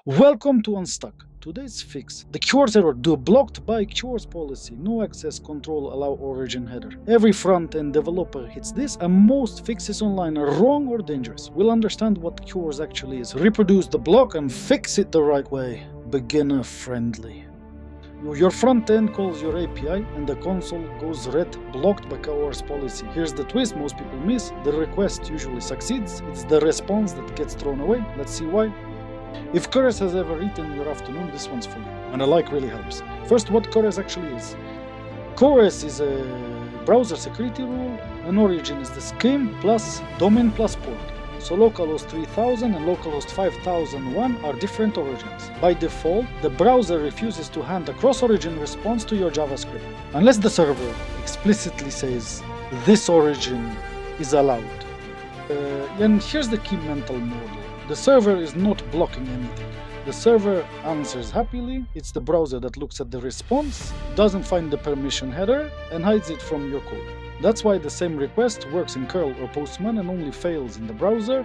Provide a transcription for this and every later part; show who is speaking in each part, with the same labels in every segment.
Speaker 1: Welcome to Unstuck. Today's fix. The CORS error due blocked by CORS policy. No access control allow origin header. Every front-end developer hits this and most fixes online are wrong or dangerous. We'll understand what CORS actually is, reproduce the block and fix it the right way. Beginner friendly. Your front end calls your API and the console goes red, blocked by CORS policy. Here's the twist most people miss. The request usually succeeds. It's the response that gets thrown away. Let's see why. If CORS has ever eaten your afternoon, this one's for you. And a like really helps. First, what CORS actually is. CORS is a browser security rule, and origin is the scheme plus domain plus port. So localhost 3000 and localhost 5001 are different origins. By default, the browser refuses to hand a cross-origin response to your JavaScript, unless the server explicitly says this origin is allowed. And here's the key mental model. The server is not blocking anything. The server answers happily. It's the browser that looks at the response, doesn't find the permission header, and hides it from your code. That's why the same request works in curl or Postman and only fails in the browser.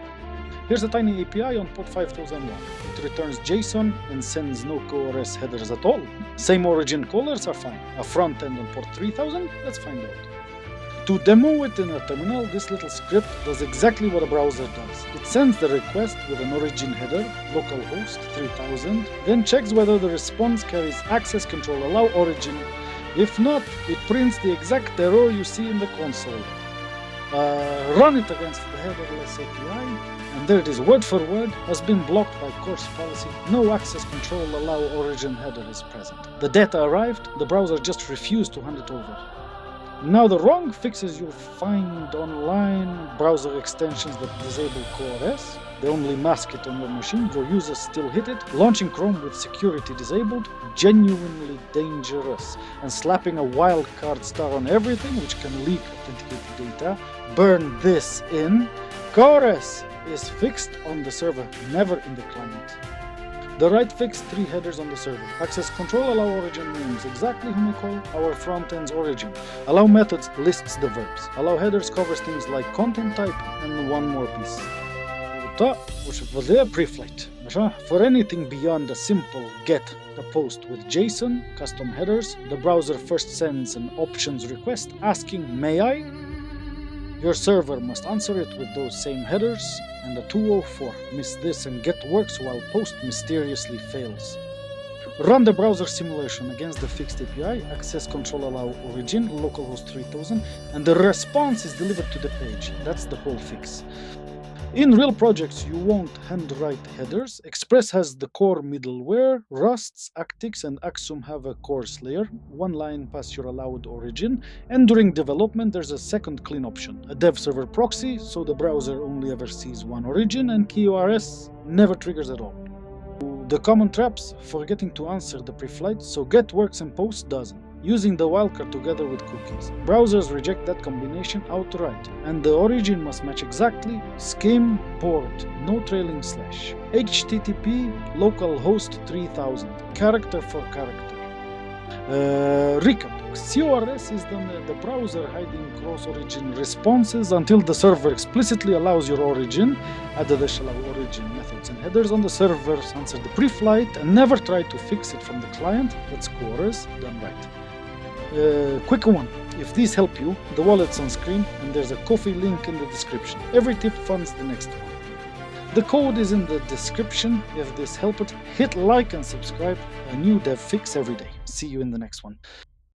Speaker 1: Here's a tiny API on port 5001. It returns JSON and sends no CORS headers at all. Same origin callers are fine. A front end on port 3000? Let's find out. To demo it in a terminal, this little script does exactly what a browser does. It sends the request with an origin header, localhost 3000, then checks whether the response carries access control allow origin. If not, it prints the exact error you see in the console. Run it against the headerless API, and there it is, word for word, has been blocked by CORS policy. No access control allow origin header is present. The data arrived, the browser just refused to hand it over. Now the wrong fixes you'll find online, browser extensions that disable CORS. They only mask it on your machine, your users still hit it. Launching Chrome with security disabled, genuinely dangerous. And slapping a wildcard star on everything, which can leak authenticated data. Burn this in. CORS is fixed on the server, never in the client. The right fix, 3 headers on the server. Access control allow origin names, exactly whom we call our front-end's origin. Allow methods lists the verbs. Allow headers covers things like content type and one more piece. Preflight. For anything beyond a simple get a post with JSON, custom headers, the browser first sends an options request asking, may I? Your server must answer it with those same headers, and a 204. Miss this and get works while post mysteriously fails. Run the browser simulation against the fixed API, access control allow origin, localhost 3000, and the response is delivered to the page. That's the whole fix. In real projects, you won't handwrite headers. Express has the core middleware, Rust's, Actix, and Axum have a CORS layer, one line past your allowed origin, and during development there's a second clean option, a dev server proxy, so the browser only ever sees one origin, and CORS never triggers at all. The common traps, forgetting to answer the preflight, so get works and post doesn't. Using the wildcard together with cookies. Browsers reject that combination outright, and the origin must match exactly, scheme, port, no trailing slash. HTTP localhost 3000, character for character. Recap. CORS is the browser hiding cross-origin responses until the server explicitly allows your origin. Add the allow origin methods and headers on the server, answer the preflight, and never try to fix it from the client. That's CORS done right. Quick one. If these help you, the wallet's on screen and there's a coffee link in the description. Every tip funds the next one. The code is in the description. If this helped, hit like and subscribe. A new dev fix every day. See you in the next one.